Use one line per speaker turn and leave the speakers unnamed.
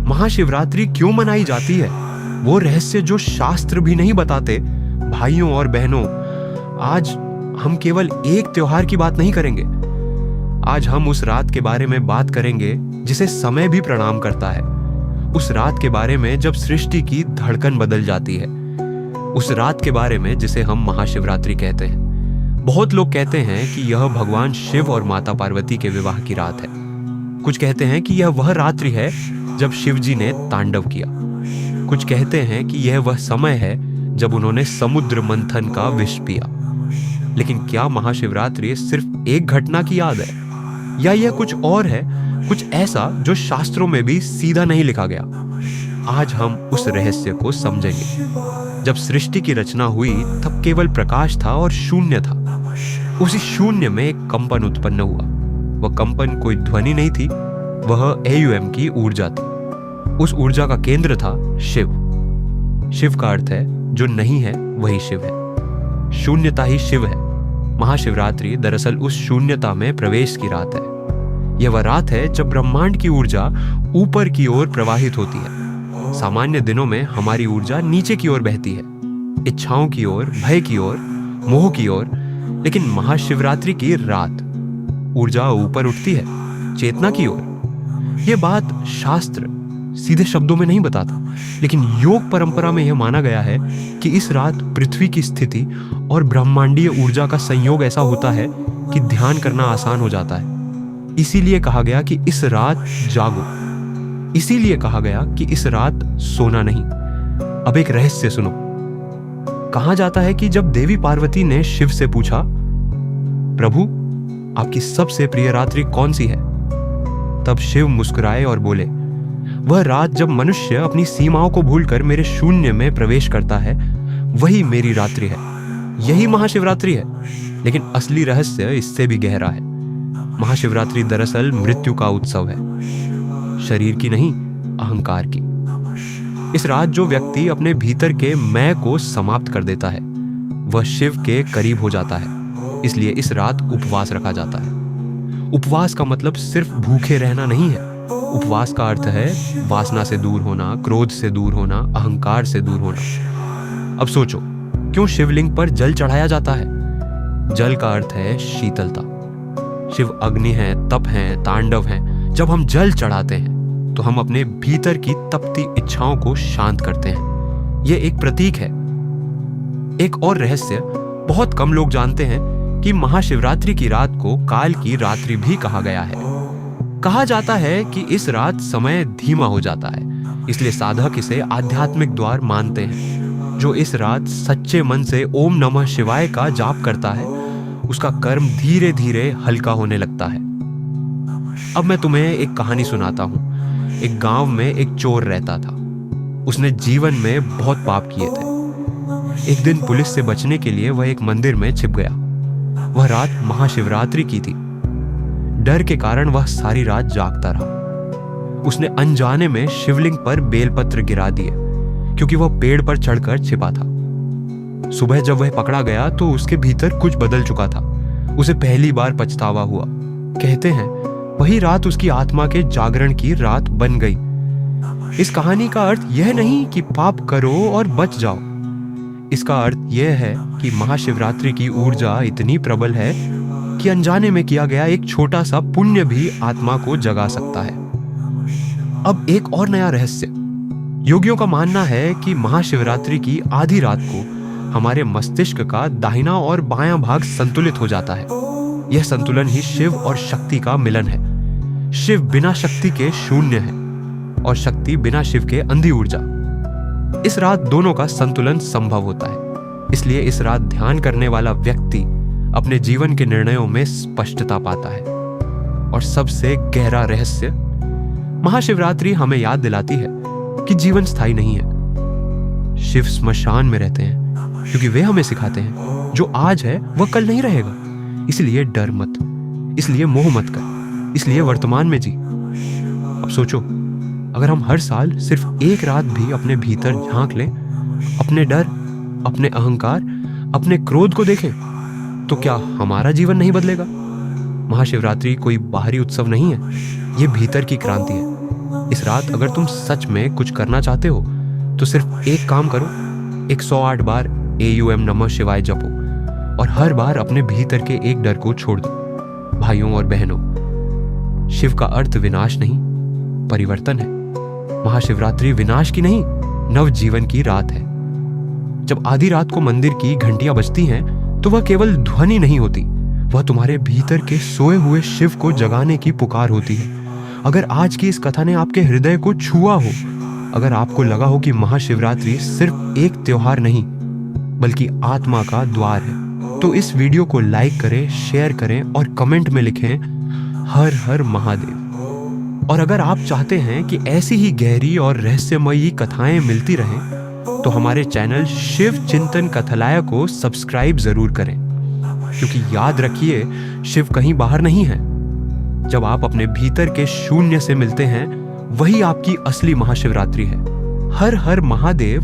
महाशिवरात्रि क्यों मनाई जाती है, वो रहस्य जो शास्त्र भी नहीं बताते। भाइयों और बहनों, आज हम केवल एक त्योहार की बात नहीं करेंगे। आज हम उस रात के बारे में बात करेंगे जिसे समय भी प्रणाम करता है। उस रात के बारे में जब सृष्टि की धड़कन बदल जाती है। उस रात के बारे में जिसे हम महाशिवरात्रि कहते हैं। बहुत लोग कहते हैं कि यह भगवान शिव और माता पार्वती के विवाह की रात है। कुछ कहते हैं कि यह वह रात्रि है जब शिव जी ने तांडव किया। कुछ कहते हैं कि यह वह समय है जब उन्होंने समुद्र मंथन का विष पिया। लेकिन क्या महाशिवरात्रि सिर्फ एक घटना की याद है, या यह कुछ और है, कुछ ऐसा जो शास्त्रों में भी सीधा नहीं लिखा गया? आज हम उस रहस्य को समझेंगे। जब सृष्टि की रचना हुई तब केवल प्रकाश था और शून्य था। उसी शून्य में एक कंपन उत्पन्न हुआ। वह कंपन कोई ध्वनि नहीं थी, वह एयुएम की ऊर्जा थी। उस ऊर्जा का केंद्र था शिव। शिव का अर्थ है जो नहीं है वही शिव है। शून्यता ही शिव है। महाशिवरात्रि दरअसल उस शून्यता में प्रवेश की रात है। यह वह रात है जब ब्रह्मांड की ऊर्जा ऊपर की ओर प्रवाहित होती है। सामान्य दिनों में हमारी ऊर्जा नीचे की ओर बहती है, इच्छाओं की ओर, भय की ओर, मोह की ओर। लेकिन महाशिवरात्रि की रात ऊर्जा ऊपर उठती है, चेतना की ओर। यह बात शास्त्र सीधे शब्दों में नहीं बताता, लेकिन योग परंपरा में यह माना गया है कि इस रात पृथ्वी की स्थिति और ब्रह्मांडीय ऊर्जा का संयोग ऐसा होता है कि ध्यान करना आसान हो जाता है। इसीलिए कहा गया कि इस रात जागो। इसीलिए कहा गया कि इस रात सोना नहीं। अब एक रहस्य सुनो। कहा जाता है कि जब देवी पार्वती ने शिव से पूछा, प्रभु आपकी सबसे प्रिय रात्रि कौन सी है, तब शिव मुस्कुराए और बोले, वह रात जब मनुष्य अपनी सीमाओं को भूलकर मेरे शून्य में प्रवेश करता है, वही मेरी रात्रि है। यही महाशिवरात्रि है। लेकिन असली रहस्य इससे भी गहरा है। महाशिवरात्रि दरअसल मृत्यु का उत्सव है, शरीर की नहीं, अहंकार की। इस रात जो व्यक्ति अपने भीतर के मैं को समाप्त कर देता है, वह शिव के करीब हो जाता है। इसलिए इस रात उपवास रखा जाता है। उपवास का मतलब सिर्फ भूखे रहना नहीं है। उपवास का अर्थ है वासना से दूर होना, क्रोध से दूर होना, अहंकार से दूर होना। अब सोचो, क्यों शिवलिंग पर जल चढ़ाया जाता है? जल का अर्थ है शीतलता। शिव अग्नि है, तप है, तांडव है। जब हम जल चढ़ाते हैं तो हम अपने भीतर की तपती इच्छाओं को शांत करते हैं। यह एक प्रतीक है। एक और रहस्य बहुत कम लोग जानते हैं कि महाशिवरात्रि की रात को काल की रात्रि भी कहा गया है। कहा जाता है कि इस रात समय धीमा हो जाता है, इसलिए साधक इसे आध्यात्मिक द्वार मानते हैं। जो इस रात सच्चे मन से ओम नमः शिवाय का जाप करता है, उसका कर्म धीरे धीरे हल्का होने लगता है। अब मैं तुम्हें एक कहानी सुनाता हूँ। एक गांव में एक चोर रहता था। उसने जीवन में बहुत पाप किए थे। एक दिन पुलिस से बचने के लिए वह एक मंदिर में छिप गया। वह रात महाशिवरात्रि की थी। डर के कारण वह सारी रात जागता रहा। उसने अनजाने में शिवलिंग पर बेलपत्र गिरा दिए, क्योंकि वह पेड़ पर चढ़कर छिपा था। सुबह जब वह पकड़ा गया तो उसके भीतर कुछ बदल चुका था। उसे पहली बार पछतावा हुआ। कहते हैं वही रात उसकी आत्मा के जागरण की रात बन गई। इस कहानी का अर्थ यह नहीं कि पाप करो और बच जाओ। इसका अर्थ यह है कि महाशिवरात्रि की ऊर्जा इतनी प्रबल है कि अनजाने में किया गया एक छोटा सा पुण्य भी आत्मा को जगा सकता है। अब एक और नया रहस्य। योगियों का मानना है कि महाशिवरात्रि की आधी रात को हमारे मस्तिष्क का दाहिना और बायां भाग संतुलित हो जाता है। यह संतुलन ही शिव और शक्ति का मिलन है। शिव बिना शक्ति के शून्य है और शक्ति बिना शिव के अंधी ऊर्जा। इस रात दोनों का संतुलन संभव होता है। इसलिए इस रात ध्यान करने वाला व्यक्ति अपने जीवन के निर्णयों में स्पष्टता पाता है। और सबसे गहरा रहस्य, महाशिवरात्रि हमें याद दिलाती है कि जीवन स्थायी नहीं है। शिव स्मशान में रहते हैं क्योंकि वे हमें सिखाते हैं जो आज है वह कल नहीं रहेगा। इसलिए डर मत, इसलिए मोह मत कर, इसलिए वर्तमान में जी। अब सोचो, अगर हम हर साल सिर्फ एक रात भी अपने भीतर झांक लें, अपने डर, अपने अहंकार, अपने क्रोध को देखें, तो क्या हमारा जीवन नहीं बदलेगा? महाशिवरात्रि कोई बाहरी उत्सव नहीं है, ये भीतर की क्रांति है। इस रात अगर तुम सच में कुछ करना चाहते हो तो सिर्फ एक काम करो, 108 बार AUM नमः शिवाय जपो और हर बार अपने भीतर के एक डर को छोड़ दो। भाइयों और बहनों, शिव का अर्थ विनाश नहीं, परिवर्तन है। महाशिवरात्रि विनाश की नहीं, नवजीवन की रात है। जब आधी रात को मंदिर की घंटियां बजती हैं तो वह केवल ध्वनि नहीं होती, वह तुम्हारे भीतर के सोए हुए शिव को जगाने की पुकार होती है। अगर आज की इस कथा ने आपके हृदय को छुआ हो, अगर आपको लगा हो कि महाशिवरात्रि सिर्फ एक त्योहार नहीं बल्कि आत्मा का द्वार है, तो इस वीडियो को लाइक करें, शेयर करें और कमेंट में लिखें हर हर महादेव। और अगर आप चाहते हैं कि ऐसी ही गहरी और रहस्यमयी कथाएं मिलती रहें तो हमारे चैनल शिव चिंतन कथालय को सब्सक्राइब जरूर करें, क्योंकि याद रखिए, शिव कहीं बाहर नहीं है। जब आप अपने भीतर के शून्य से मिलते हैं, वही आपकी असली महाशिवरात्रि है। हर हर महादेव।